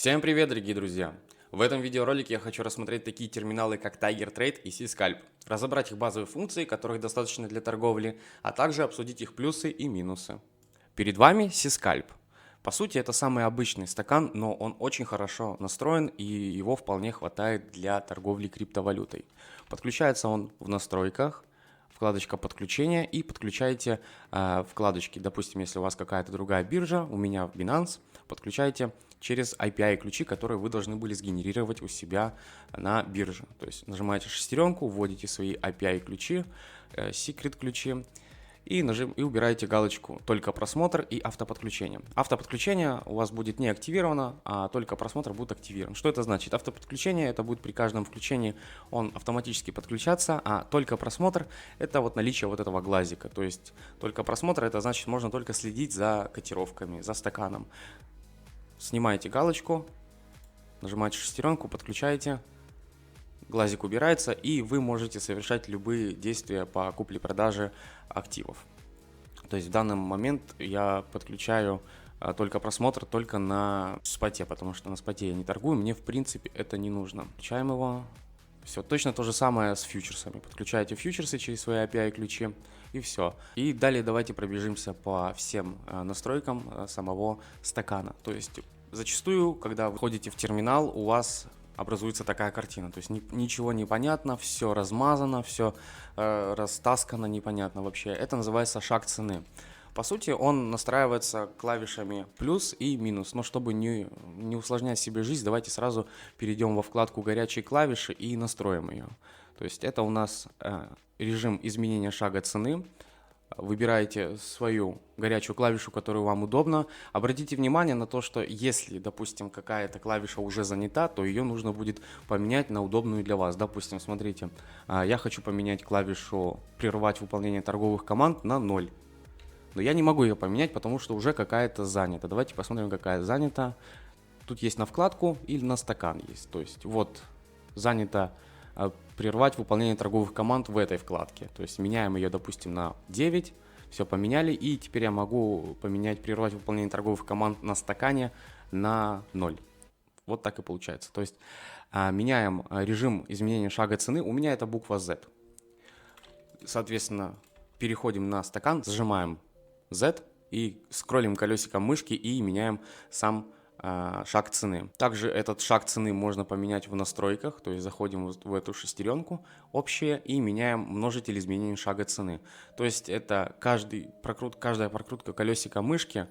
Всем привет, дорогие друзья! В этом видеоролике я хочу рассмотреть такие терминалы, как Tiger Trade и Cscalp, разобрать их базовые функции, которых достаточно для торговли, а также обсудить их плюсы и минусы. Перед вами Cscalp. По сути, это самый обычный стакан, но он очень хорошо настроен и его вполне хватает для торговли криптовалютой. Подключается он в настройках, вкладочка подключения, и подключаете вкладочки. Допустим, если у вас какая-то другая биржа, у меня в Binance, подключаете через API-ключи, которые вы должны были сгенерировать у себя на бирже. То есть нажимаете шестеренку, вводите свои API-ключи, secret-ключи и убираете галочку «Только просмотр» и «Автоподключение». Автоподключение у вас будет не активировано, а только просмотр будет активирован. Что это значит? Автоподключение – это будет при каждом включении он автоматически подключаться, а только просмотр – это вот наличие вот этого глазика. То есть только просмотр – это значит, можно только следить за котировками, за стаканом. Снимаете галочку, нажимаете шестеренку, подключаете, глазик убирается, и вы можете совершать любые действия по купле-продаже активов. То есть в данный момент я подключаю только просмотр только на споте, потому что на споте я не торгую, мне в принципе это не нужно. Включаем его. Все, точно то же самое с фьючерсами. Подключаете фьючерсы через свои API-ключи и все. И далее давайте пробежимся по всем настройкам самого стакана. То есть зачастую, когда вы входите в терминал, у вас образуется такая картина. То есть ничего не понятно, все размазано, все растаскано, непонятно вообще. Это называется шаг цены. По сути, он настраивается клавишами плюс и минус. Но чтобы не усложнять себе жизнь, давайте сразу перейдем во вкладку «Горячие клавиши» и настроим ее. То есть это у нас режим изменения шага цены. Выбираете свою горячую клавишу, которую вам удобно. Обратите внимание на то, что если, допустим, какая-то клавиша уже занята, то ее нужно будет поменять на удобную для вас. Допустим, смотрите, я хочу поменять клавишу «Прервать выполнение торговых команд» на 0. Но я не могу ее поменять, потому что уже какая-то занята. Давайте посмотрим, какая занята. Тут есть на вкладку или на стакан есть. То есть вот занято прервать выполнение торговых команд в этой вкладке. То есть меняем ее, допустим, на 9. Все поменяли. И теперь я могу поменять прервать выполнение торговых команд на стакане на 0. Вот так и получается. То есть меняем режим изменения шага цены. У меня это буква Z. Соответственно, переходим на стакан, зажимаем Z и скроллим колесиком мышки и меняем сам шаг цены. Также этот шаг цены можно поменять в настройках, то есть заходим в эту шестеренку общее и меняем множитель изменения шага цены. То есть это каждая прокрутка колесика мышки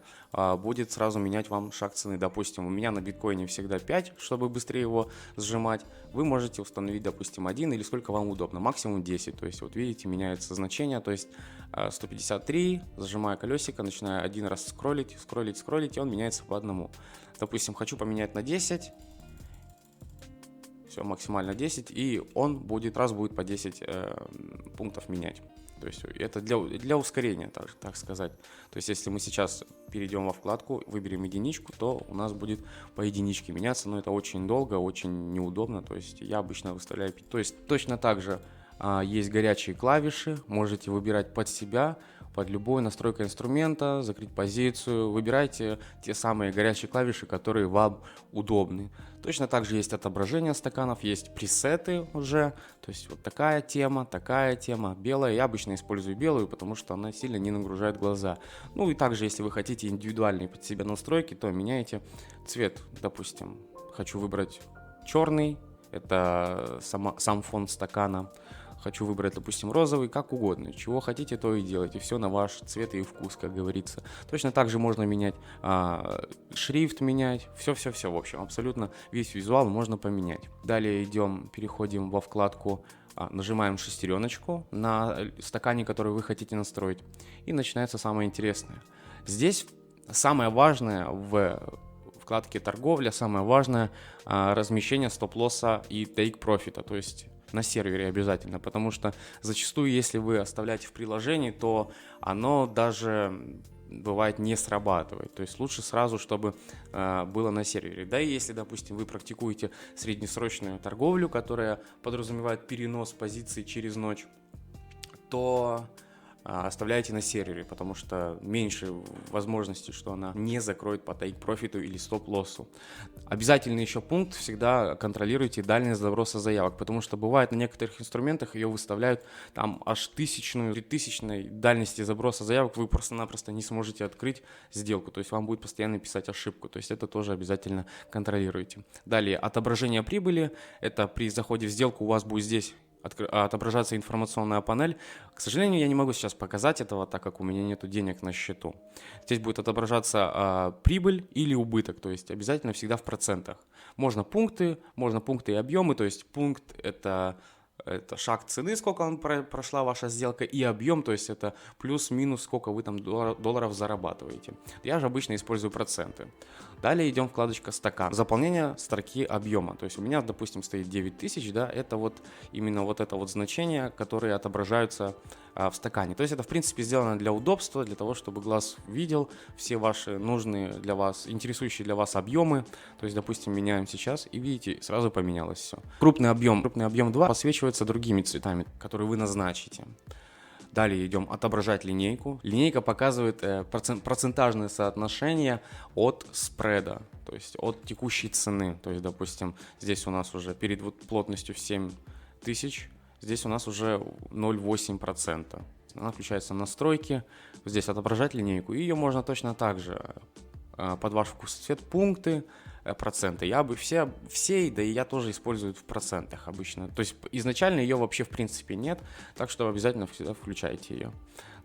будет сразу менять вам шаг цены. Допустим, у меня на биткоине всегда 5, чтобы быстрее его сжимать. Вы можете установить, допустим, 1 или сколько вам удобно, максимум 10. То есть вот видите, меняется значение, то есть 153, зажимаю колесико, начинаю один раз скроллить, и он меняется по одному. Допустим, хочу поменять на 10, все, максимально 10, и он будет по 10 пунктов менять. То есть это для ускорения, так сказать. То есть если мы сейчас перейдем во вкладку, выберем единичку, то у нас будет по единичке меняться, но это очень долго, очень неудобно. То есть я обычно выставляю 5. То есть точно так же есть горячие клавиши, можете выбирать под себя, под любую настройку инструмента, закрыть позицию. Выбирайте те самые горячие клавиши, которые вам удобны. Точно так же есть отображение стаканов, есть пресеты уже. То есть вот такая тема, белая. Я обычно использую белую, потому что она сильно не нагружает глаза. Ну и также, если вы хотите индивидуальные под себя настройки, то меняете цвет. Допустим, хочу выбрать черный, это сам фон стакана. Хочу выбрать, допустим, розовый, как угодно. Чего хотите, то и делайте. Все на ваш цвет и вкус, как говорится. Точно так же можно менять шрифт, менять. Все, в общем, абсолютно весь визуал можно поменять. Далее переходим во вкладку, нажимаем шестереночку на стакане, который вы хотите настроить. И начинается самое интересное. Здесь самое важное в вкладке торговля, самое важное размещение стоп-лосса и тейк-профита. То есть на сервере обязательно, потому что зачастую, если вы оставляете в приложении, то оно даже бывает не срабатывает. То есть лучше сразу, чтобы было на сервере. Да и если, допустим, вы практикуете среднесрочную торговлю, которая подразумевает перенос позиций через ночь, то оставляете на сервере, потому что меньше возможности, что она не закроет по тейк-профиту или стоп-лоссу. Обязательный еще пункт: всегда контролируйте дальность заброса заявок, потому что бывает на некоторых инструментах ее выставляют там аж 1000-ную, 3000-ной дальности заброса заявок, вы просто-напросто не сможете открыть сделку, то есть вам будет постоянно писать ошибку, то есть это тоже обязательно контролируйте. Далее, отображение прибыли: это при заходе в сделку у вас будет здесь отображаться информационная панель. К сожалению, я не могу сейчас показать этого, так как у меня нет денег на счету. Здесь будет отображаться прибыль или убыток, то есть обязательно всегда в процентах. Можно пункты и объемы, то есть пункт это шаг цены, сколько прошла ваша сделка, и объем, то есть это плюс-минус, сколько вы там долларов зарабатываете. Я же обычно использую проценты. Далее идем вкладочка «Стакан». Заполнение строки объема. То есть у меня, допустим, стоит 9000, да, это вот именно вот это вот значение, которые отображаются в стакане. То есть это, в принципе, сделано для удобства, для того, чтобы глаз видел все ваши нужные для вас, интересующие для вас объемы. То есть, допустим, меняем сейчас, и видите, сразу поменялось все. Крупный объем 2 подсвечивается другими цветами, которые вы назначите. Далее идем отображать линейку. Линейка показывает процентажное соотношение от спреда, то есть от текущей цены. То есть, допустим, здесь у нас уже перед плотностью в 7000, здесь у нас уже 0,8%. Она включается в настройки, здесь отображать линейку. И ее можно точно так же под ваш вкус и цвет пункты, проценты. Я бы все, да и я тоже использую в процентах обычно. То есть изначально ее вообще в принципе нет, так что обязательно всегда включайте ее.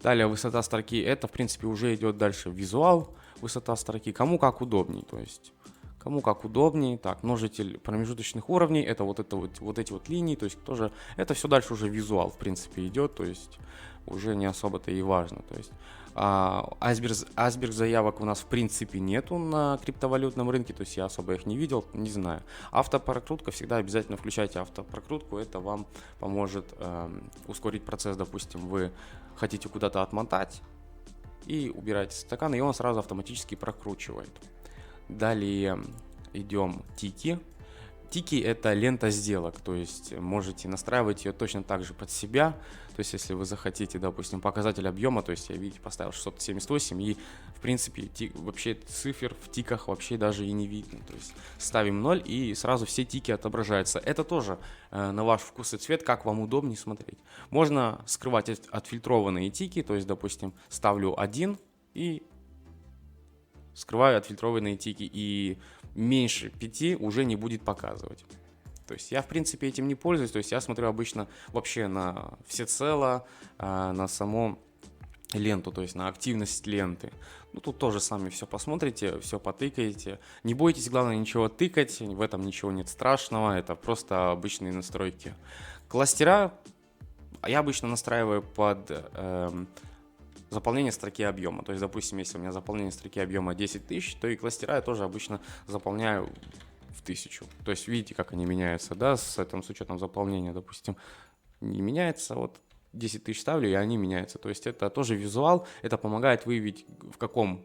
Далее высота строки, это в принципе уже идет дальше визуал, высота строки, кому как удобней, то есть кому как удобней. Так, множитель промежуточных уровней, это вот эти вот линии, то есть тоже это все дальше уже визуал в принципе идет, то есть уже не особо-то и важно. То есть айсберг заявок у нас в принципе нету на криптовалютном рынке, то есть я особо их не видел, не знаю. Автопрокрутка, всегда обязательно включайте автопрокрутку, это вам поможет ускорить процесс. Допустим, вы хотите куда-то отмотать и убираете стакан, и он сразу автоматически прокручивает. Далее идем тики. Тики — это лента сделок, то есть можете настраивать ее точно так же под себя. То есть если вы захотите, допустим, показатель объема, то есть я, видите, поставил 678, и в принципе вообще цифр в тиках вообще даже и не видно. То есть ставим 0, и сразу все тики отображаются. Это тоже на ваш вкус и цвет, как вам удобнее смотреть. Можно скрывать отфильтрованные тики, то есть, допустим, ставлю 1 и скрываю отфильтрованные тики, и меньше 5 уже не будет показывать. То есть я в принципе этим не пользуюсь, то есть я смотрю обычно вообще на всецело, на саму ленту, то есть на активность ленты. Ну тут тоже сами все посмотрите, все потыкаете. Не бойтесь, главное, ничего тыкать, в этом ничего нет страшного, это просто обычные настройки. Кластера я обычно настраиваю под заполнение строки объема. То есть, допустим, если у меня заполнение строки объема 10 тысяч, то и кластера я тоже обычно заполняю в 1000. То есть, видите, как они меняются, да, с учетом заполнения, допустим, не меняется, вот 10 тысяч ставлю, и они меняются. То есть, это тоже визуал, это помогает выявить, в каком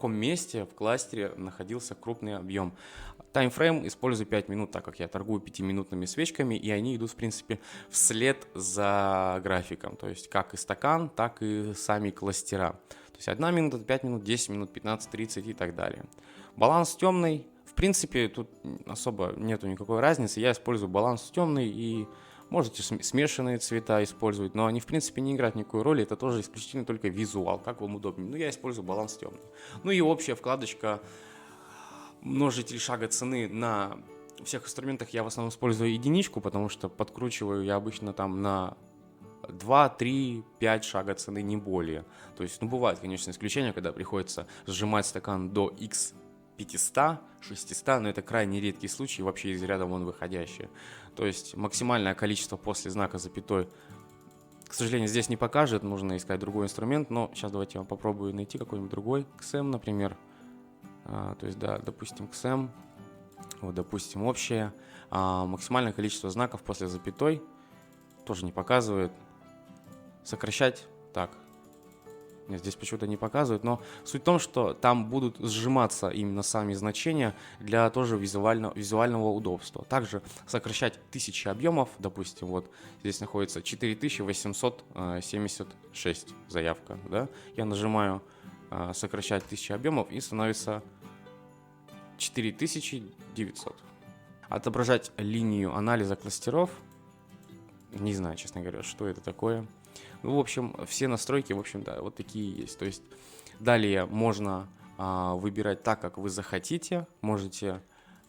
месте в кластере находился крупный объем. Таймфрейм использую 5 минут, так как я торгую 5-минутными свечками, и они идут, в принципе, вслед за графиком. То есть как и стакан, так и сами кластера. То есть 1 минута, 5 минут, 10 минут, 15, 30 и так далее. Баланс темный. В принципе, тут особо нету никакой разницы. Я использую баланс темный, и можете смешанные цвета использовать, но они, в принципе, не играют никакой роли. Это тоже исключительно только визуал, как вам удобнее. Но я использую баланс темный. Ну и общая вкладочка множитель шага цены. На всех инструментах я в основном использую единичку, потому что подкручиваю я обычно там на 2, 3, 5 шага цены, не более. То есть, ну, бывают, конечно, исключения, когда приходится сжимать стакан до x 500, 600, но это крайне редкий случай, вообще из ряда вон выходящие. То есть максимальное количество после знака запятой, к сожалению, здесь не покажет, нужно искать другой инструмент, но сейчас давайте я попробую найти какой-нибудь другой, XM, например. То есть, да, допустим, XM, вот, допустим, общее. Максимальное количество знаков после запятой тоже не показывает. Сокращать, так, Здесь почему-то не показывают, но суть в том, что там будут сжиматься именно сами значения для тоже визуального удобства. Также сокращать тысячи объемов, допустим, вот здесь находится 4876 заявка, да? Я нажимаю сокращать тысячи объемов и становится 4900. Отображать линию анализа кластеров. Не знаю, честно говоря, что это такое. Ну, в общем, все настройки, в общем, да, вот такие есть. То есть далее можно выбирать так, как вы захотите. Можете,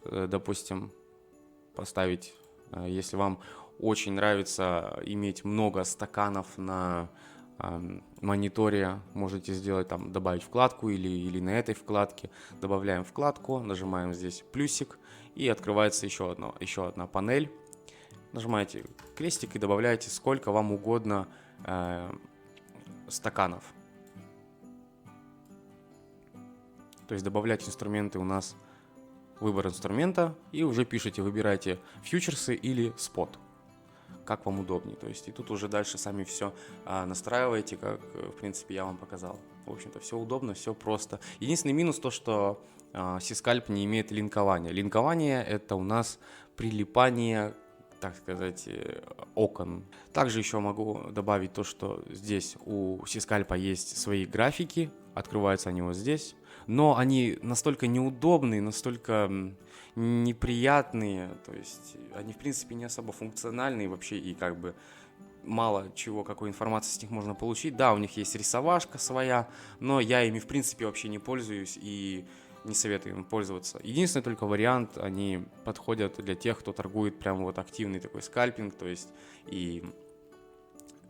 допустим, поставить, если вам очень нравится иметь много стаканов на мониторе, можете сделать там, добавить вкладку или на этой вкладке. Добавляем вкладку, нажимаем здесь плюсик и открывается еще одна панель. Нажимаете крестик и добавляете сколько вам угодно стаканов. То есть добавлять инструменты у нас, выбор инструмента, и уже пишите, выбирайте фьючерсы или спот, как вам удобнее. То есть и тут уже дальше сами все настраиваете, как в принципе я вам показал. В общем-то все удобно, все просто. Единственный минус то, что Сискальп не имеет линкования. Линкование это у нас прилипание, так сказать, окон. Также еще могу добавить то, что здесь у Сискальпа есть свои графики, открываются они вот здесь, но они настолько неудобные, настолько неприятные, то есть они в принципе не особо функциональные вообще и как бы мало чего, какой информации с них можно получить. Да, у них есть рисовашка своя, но я ими в принципе вообще не пользуюсь и не советую им пользоваться. Единственный только вариант, они подходят для тех, кто торгует прям вот активный такой скальпинг, то есть и,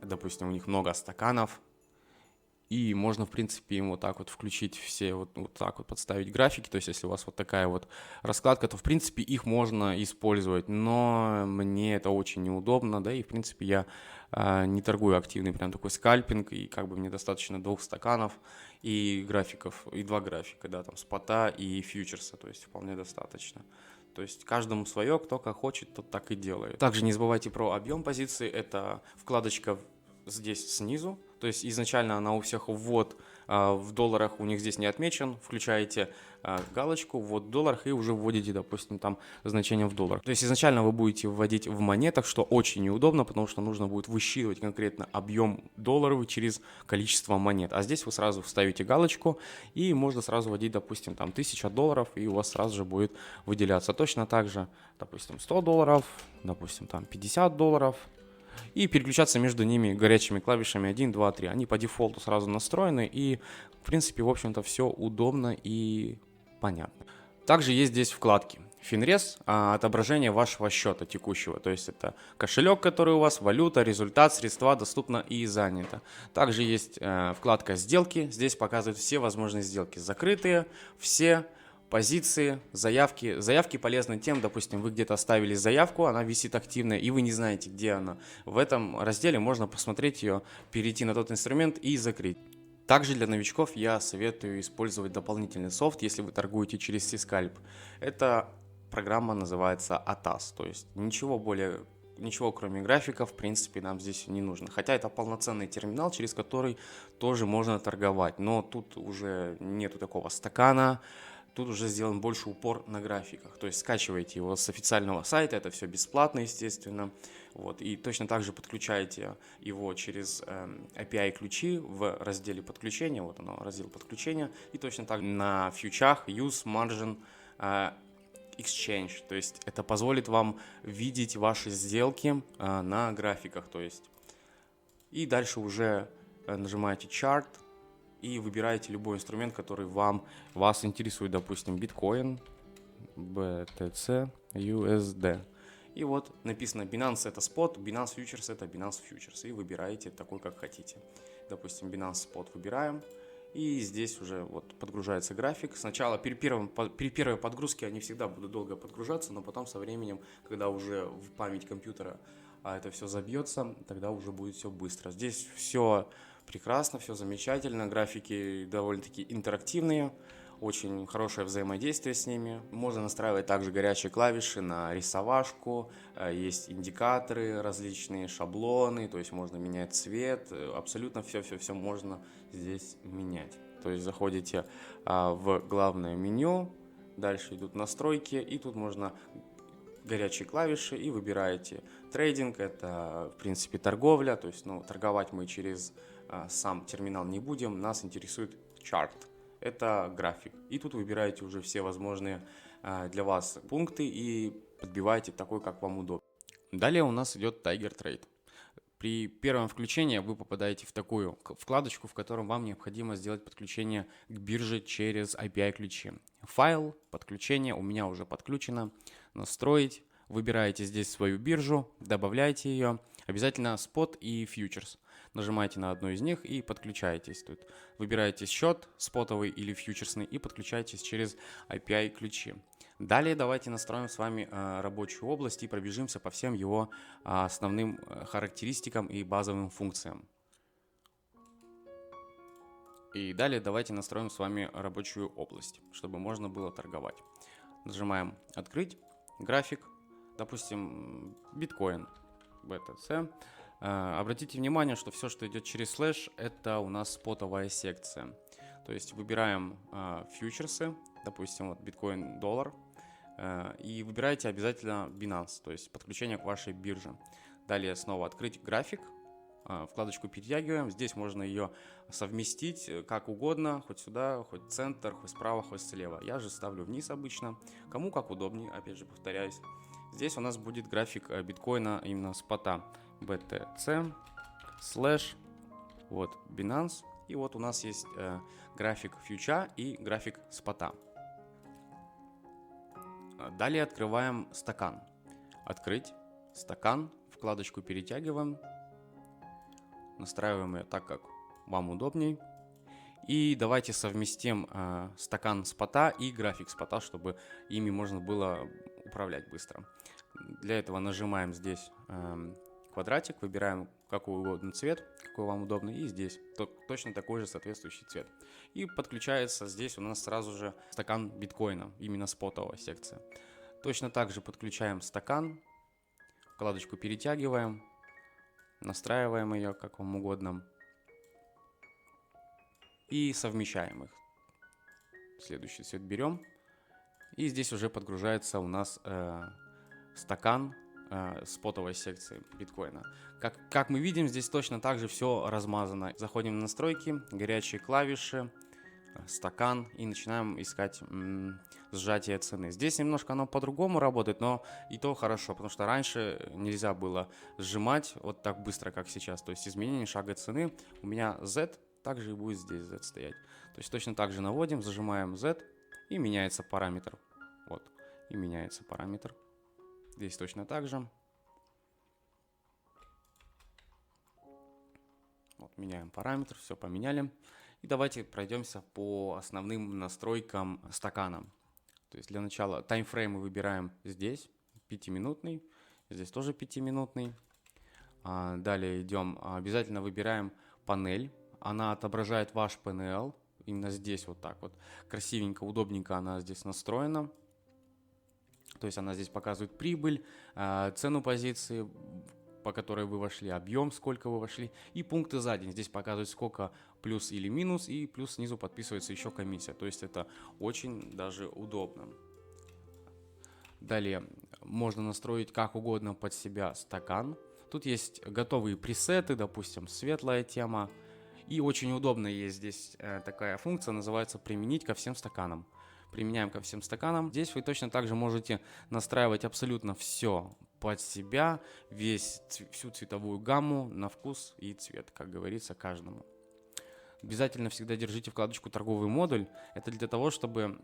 допустим, у них много стаканов, и можно, в принципе, им вот так вот включить все, вот так вот подставить графики, то есть если у вас вот такая вот раскладка, то, в принципе, их можно использовать, но мне это очень неудобно, да, и, в принципе, я не торгую активный прям такой скальпинг, и как бы мне достаточно 2 стаканов и графиков, и 2 графика, да, там, спота и фьючерса, то есть вполне достаточно. То есть каждому свое, кто как хочет, тот так и делает. Также не забывайте про объем позиции, это вкладочка здесь снизу, то есть изначально она у всех ввод в долларах у них здесь не отмечен, включаете галочку ввод в долларах и уже вводите, допустим, там значение в долларах. То есть изначально вы будете вводить в монетах, что очень неудобно, потому что нужно будет высчитывать конкретно объем долларов через количество монет. А здесь вы сразу вставите галочку и можно сразу вводить, допустим, там $1000, и у вас сразу же будет выделяться. Точно так же, допустим, $100, допустим, там $50. И переключаться между ними горячими клавишами 1, 2, 3. Они по дефолту сразу настроены, и, в принципе, в общем-то, все удобно и понятно. Также есть здесь вкладки. Финрез – отображение вашего счета текущего, то есть это кошелек, который у вас, валюта, результат, средства, доступно и занято. Также есть вкладка «Сделки», здесь показывают все возможные сделки, закрытые, все позиции, заявки. Заявки полезны тем, допустим, вы где-то оставили заявку, она висит активная, и вы не знаете, где она. В этом разделе можно посмотреть ее, перейти на тот инструмент и закрыть. Также для новичков я советую использовать дополнительный софт, если вы торгуете через Сискальп. Эта программа называется ATAS, то есть ничего кроме графиков, в принципе, нам здесь не нужно. Хотя это полноценный терминал, через который тоже можно торговать, но тут уже нету такого стакана. Тут уже сделан больше упор на графиках. То есть скачиваете его с официального сайта, это все бесплатно, естественно. Вот. И точно так же подключаете его через API-ключи в разделе подключения. Вот оно, раздел подключения. И точно так на фьючах Use Margin Exchange. То есть это позволит вам видеть ваши сделки на графиках. То есть. И дальше уже нажимаете Chart. И выбираете любой инструмент, который вас интересует, допустим, биткоин, BTC, USD. И вот написано Binance это спот, Binance Futures это Binance Futures. И выбираете такой, как хотите. Допустим, Binance Spot выбираем. И здесь уже вот подгружается график. Сначала при первой подгрузке они всегда будут долго подгружаться, но потом со временем, когда уже в память компьютера это все забьется, тогда уже будет все быстро. Здесь все прекрасно, все замечательно, графики довольно-таки интерактивные, очень хорошее взаимодействие с ними. Можно настраивать также горячие клавиши на рисовашку, есть индикаторы, различные шаблоны, то есть можно менять цвет, абсолютно все можно здесь менять. То есть заходите в главное меню, дальше идут настройки, и тут можно горячие клавиши и выбираете трейдинг, это в принципе торговля, то есть торговать мы через сам терминал не будем, нас интересует чарт, это график. И тут выбираете уже все возможные для вас пункты и подбиваете такой, как вам удобно. Далее у нас идет Tiger Trade. При первом включении вы попадаете в такую вкладочку, в которой вам необходимо сделать подключение к бирже через API-ключи. Файл, подключение у меня уже подключено. Настроить. Выбираете здесь свою биржу, добавляете ее. Обязательно спот и фьючерс. Нажимаете на одну из них и подключаетесь. Тут выбираете счет, спотовый или фьючерсный, и подключаетесь через API-ключи. Далее давайте настроим с вами рабочую область и пробежимся по всем его основным характеристикам и базовым функциям. И далее давайте настроим с вами рабочую область, чтобы можно было торговать. Нажимаем «Открыть», «График», допустим, биткоин, BTC. Обратите внимание, что все, что идет через слэш, это у нас спотовая секция. То есть выбираем фьючерсы, допустим, вот биткоин, доллар, и выбираете обязательно Binance, то есть подключение к вашей бирже. Далее снова открыть график, вкладочку перетягиваем. Здесь можно ее совместить как угодно, хоть сюда, хоть центр, хоть справа, хоть слева. Я же ставлю вниз обычно, кому как удобнее, опять же повторяюсь. Здесь у нас будет график биткоина именно спота BTC слэш вот Binance. И вот у нас есть график фьюча и график спота. Далее открываем стакан. Открыть стакан, вкладочку перетягиваем, настраиваем ее так, как вам удобней. И давайте совместим стакан спота и график спота, чтобы ими можно было управлять быстро. Для этого нажимаем здесь квадратик, выбираем какой угодно цвет, какой вам удобно, и здесь точно такой же соответствующий цвет. И подключается здесь у нас сразу же стакан биткоина, именно спотовая секция. Точно так же подключаем стакан, вкладочку перетягиваем, настраиваем ее как вам угодно и совмещаем их. Следующий цвет берем, и здесь уже подгружается у нас стакан спотовой секции биткоина. Как мы видим, здесь точно так же все размазано. Заходим в настройки, горячие клавиши, стакан и начинаем искать сжатие цены. Здесь немножко оно по-другому работает, но и то хорошо, потому что раньше нельзя было сжимать вот так быстро, как сейчас. То есть изменение шага цены у меня Z, также и будет здесь Z стоять. То есть точно так же наводим, зажимаем Z и меняется параметр. Вот, и меняется параметр. Здесь точно так же. Вот, меняем параметр, все поменяли. И давайте пройдемся по основным настройкам стакана. То есть для начала таймфрейм мы выбираем здесь, 5-минутный. Здесь тоже 5-минутный. Далее идем, обязательно выбираем панель. Она отображает ваш PNL. Именно здесь вот так вот. Красивенько, удобненько она здесь настроена. То есть она здесь показывает прибыль, цену позиции, по которой вы вошли, объем, сколько вы вошли, и пункты за день. Здесь показывает, сколько плюс или минус, и плюс снизу подписывается еще комиссия. То есть это очень даже удобно. Далее можно настроить как угодно под себя стакан. Тут есть готовые пресеты, допустим, светлая тема. И очень удобно есть здесь такая функция, называется «Применить ко всем стаканам». Применяем ко всем стаканам. Здесь вы точно так же можете настраивать абсолютно все под себя, всю цветовую гамму на вкус и цвет, как говорится, каждому. Обязательно всегда держите вкладочку «Торговый модуль». Это для того, чтобы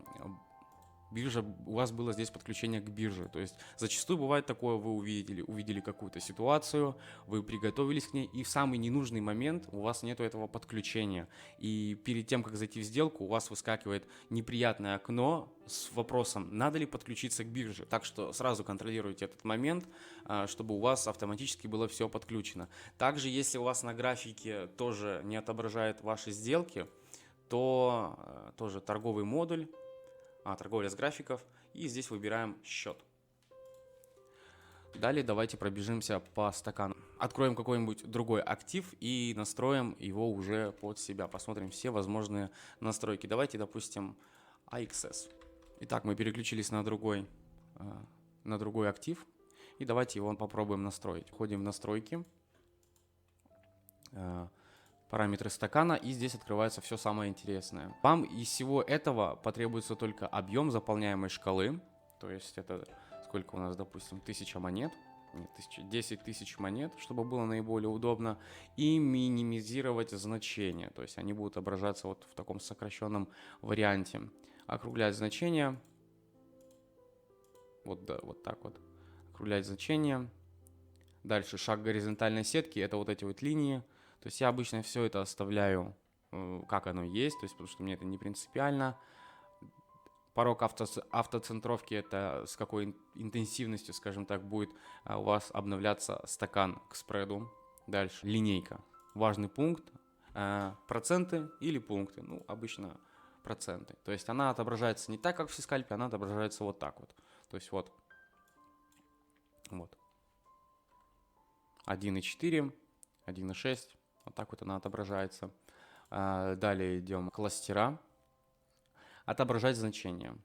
биржа, у вас было здесь подключение к бирже. То есть зачастую бывает такое, вы увидели какую-то ситуацию, вы приготовились к ней, и в самый ненужный момент у вас нет этого подключения. И перед тем, как зайти в сделку, у вас выскакивает неприятное окно с вопросом, надо ли подключиться к бирже. Так что сразу контролируйте этот момент, чтобы у вас автоматически было все подключено. Также, если у вас на графике тоже не отображает ваши сделки, то тоже торговый модуль, торговля с графиков, и здесь выбираем счет. Далее давайте пробежимся по стакану. Откроем какой-нибудь другой актив и настроим его уже под себя. Посмотрим все возможные настройки. Давайте, допустим, AXS. Итак, мы переключились на другой актив. И давайте его попробуем настроить. Входим в настройки, параметры стакана, и здесь открывается все самое интересное. Вам из всего этого потребуется только объем заполняемой шкалы. То есть это сколько у нас, допустим, 1000 монет. Нет, 10 тысяч монет, чтобы было наиболее удобно. И минимизировать значения. То есть они будут отображаться вот в таком сокращенном варианте. Округлять значения. Вот, да, вот так вот. Округлять значения. Дальше шаг горизонтальной сетки. Это вот эти вот линии. То есть я обычно все это оставляю, как оно есть. То есть потому что мне это не принципиально. Порог автоцентровки — это с какой интенсивностью, скажем так, будет у вас обновляться стакан к спреду. Дальше линейка. Важный пункт. Проценты или пункты. Ну, обычно проценты. То есть она отображается не так, как в Сискальпе, она отображается вот так вот. То есть вот. 1,4, 1,6. Вот так вот она отображается. Далее идем кластера. Отображать значения.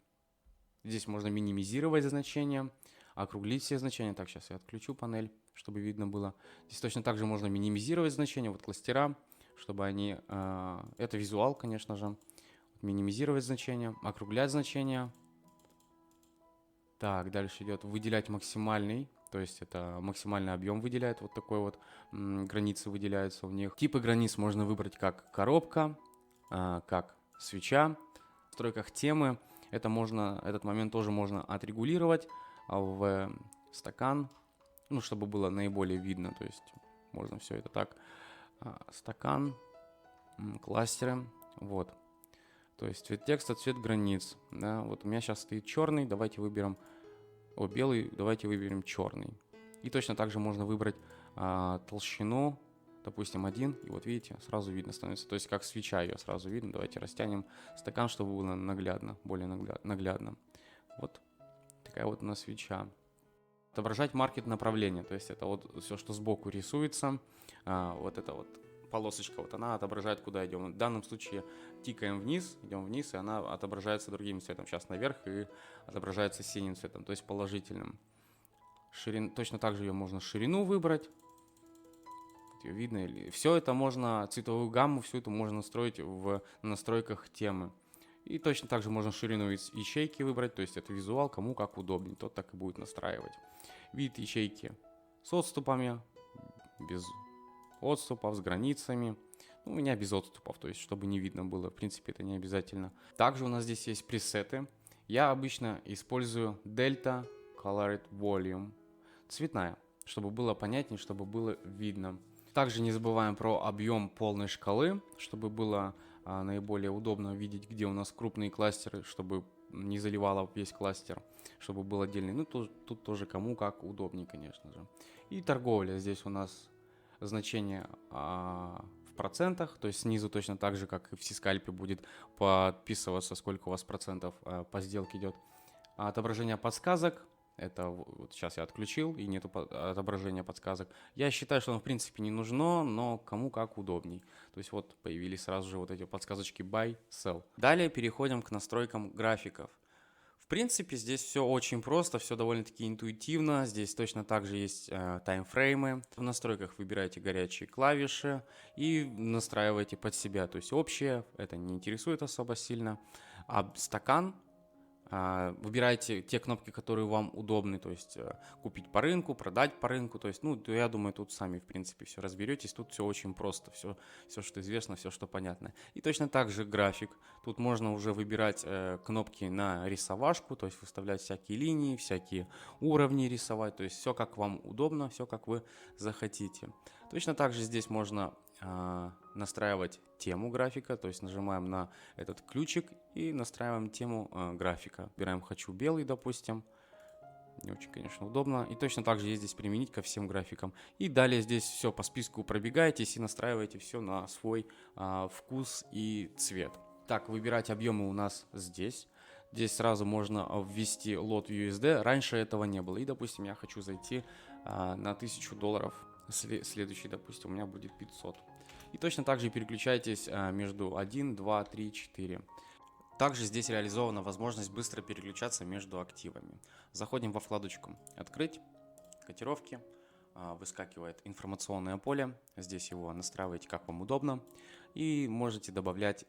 Здесь можно минимизировать значения, округлить все значения. Так, сейчас я отключу панель, чтобы видно было. Здесь точно так же можно минимизировать значения. Вот кластера, чтобы они... это визуал, конечно же. Минимизировать значения, округлять значения. Так, дальше идет выделять максимальный. То есть это максимальный объем выделяет. Вот такой вот границы выделяются у них. Типы границ можно выбрать как коробка, как свеча. В настройках темы этот момент тоже можно отрегулировать в стакан, ну, чтобы было наиболее видно. То есть можно все это так. Стакан, кластеры, вот. То есть цвет текста, цвет границ. Да? Вот у меня сейчас стоит черный, давайте выберем, белый, давайте выберем черный. И точно так же можно выбрать толщину, допустим, 1, и вот видите, сразу видно становится, то есть как свеча ее сразу видно. Давайте растянем стакан, чтобы было наглядно, более наглядно. Вот такая вот у нас свеча. Отображать маркет направления, то есть это вот все, что сбоку рисуется, вот эта вот полосочка, вот она отображает, куда идем. В данном случае тикаем вниз, идем вниз, и она отображается другим цветом. Сейчас наверх и отображается синим цветом, то есть положительным. Точно так же ее можно ширину выбрать. Ее видно. Все это можно, цветовую гамму, всю это можно настроить в настройках темы. И точно так же можно ширину ячейки выбрать, то есть это визуал, кому как удобнее, тот так и будет настраивать. Вид ячейки с отступами, без отступов, с границами. Ну, у меня без отступов, то есть чтобы не видно было, в принципе это не обязательно. Также у нас здесь есть пресеты. Я обычно использую Delta Colored Volume, цветная, чтобы было понятнее, чтобы было видно. Также не забываем про объем полной шкалы, чтобы было наиболее удобно видеть, где у нас крупные кластеры, чтобы не заливало весь кластер, чтобы был отдельный. Ну, тут тоже кому как удобнее, конечно же. И торговля. Здесь у нас значение в процентах, то есть снизу точно так же, как и в Сискальпе, будет подписываться, сколько у вас процентов по сделке идет. Отображение подсказок. Это вот сейчас я отключил, и нету отображения подсказок. Я считаю, что оно в принципе не нужно, но кому как удобней. То есть вот появились сразу же вот эти подсказочки Buy, Sell. Далее переходим к настройкам графиков. В принципе, здесь все очень просто, все довольно-таки интуитивно. Здесь точно так же есть таймфреймы. В настройках выбираете горячие клавиши и настраиваете под себя. То есть общее, это не интересует особо сильно. А стакан, выбирайте те кнопки, которые вам удобны, то есть купить по рынку, продать по рынку, то есть, ну, я думаю, тут сами, в принципе, все разберетесь, тут все очень просто, все, что известно, все, что понятно. И точно так же график, тут можно уже выбирать кнопки на рисовашку, то есть выставлять всякие линии, всякие уровни рисовать, то есть все, как вам удобно, все, как вы захотите. Точно так же здесь можно настраивать тему графика, то есть нажимаем на этот ключик и настраиваем тему графика. Выбираем «Хочу белый», допустим. Не очень, конечно, удобно. И точно так же есть здесь применить ко всем графикам. И далее здесь все по списку пробегаетесь и настраиваете все на свой вкус и цвет. Так, выбирать объемы у нас здесь. Здесь сразу можно ввести лот USD. Раньше этого не было. И, допустим, я хочу зайти на $1000. Следующий, допустим, у меня будет 500. И точно так же переключайтесь между 1, 2, 3, 4. Также здесь реализована возможность быстро переключаться между активами. Заходим во вкладочку «Открыть», «Котировки». Выскакивает информационное поле. Здесь его настраиваете как вам удобно. И можете добавлять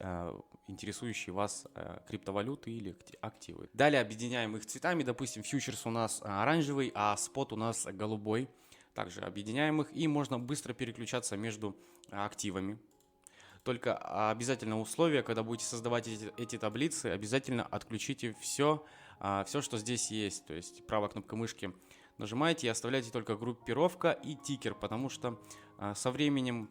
интересующие вас криптовалюты или активы. Далее объединяем их цветами. Допустим, фьючерс у нас оранжевый, а спот у нас голубой. Также объединяем их, и можно быстро переключаться между активами. Только обязательно условие, когда будете создавать эти таблицы, обязательно отключите все, что здесь есть. То есть правой кнопкой мышки нажимаете и оставляйте только группировка и тикер, потому что со временем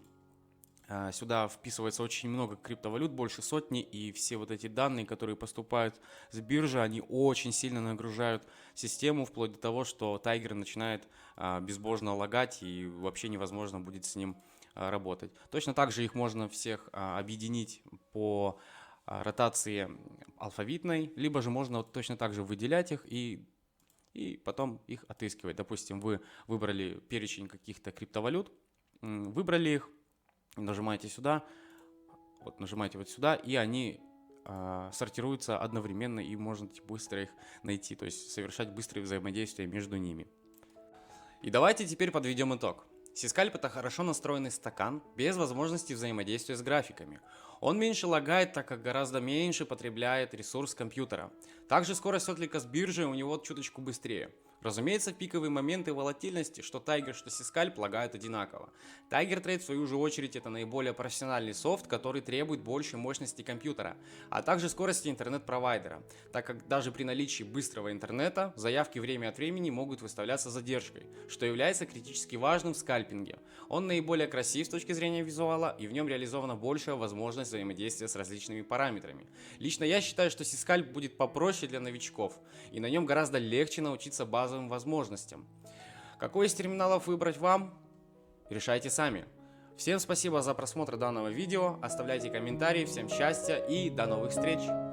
сюда вписывается очень много криптовалют, больше сотни, и все вот эти данные, которые поступают с биржи, они очень сильно нагружают систему, вплоть до того, что Tiger начинает безбожно лагать, и вообще невозможно будет с ним работать. Точно так же их можно всех объединить по ротации алфавитной, либо же можно точно так же выделять их и потом их отыскивать. Допустим, вы выбрали перечень каких-то криптовалют, выбрали их, нажимаете сюда, вот нажимаете вот сюда, и они сортируются одновременно, и можно быстро их найти, то есть совершать быстрые взаимодействия между ними. И давайте теперь подведем итог. Сискальп — это хорошо настроенный стакан без возможности взаимодействия с графиками. Он меньше лагает, так как гораздо меньше потребляет ресурс компьютера. Также скорость отклика с биржи у него чуточку быстрее. Разумеется, пиковые моменты волатильности, что Tiger, что Сискальп, лагают одинаково. Tiger Trade, в свою же очередь, это наиболее профессиональный софт, который требует большей мощности компьютера, а также скорости интернет-провайдера, так как даже при наличии быстрого интернета заявки время от времени могут выставляться задержкой, что является критически важным в скальпинге. Он наиболее красив с точки зрения визуала, и в нем реализована большая возможность взаимодействия с различными параметрами. Лично я считаю, что Сискальп будет попроще для новичков, и на нем гораздо легче научиться базовым возможностям. Какой из терминалов выбрать вам? Решайте сами. Всем спасибо за просмотр данного видео, оставляйте комментарии, всем счастья и до новых встреч!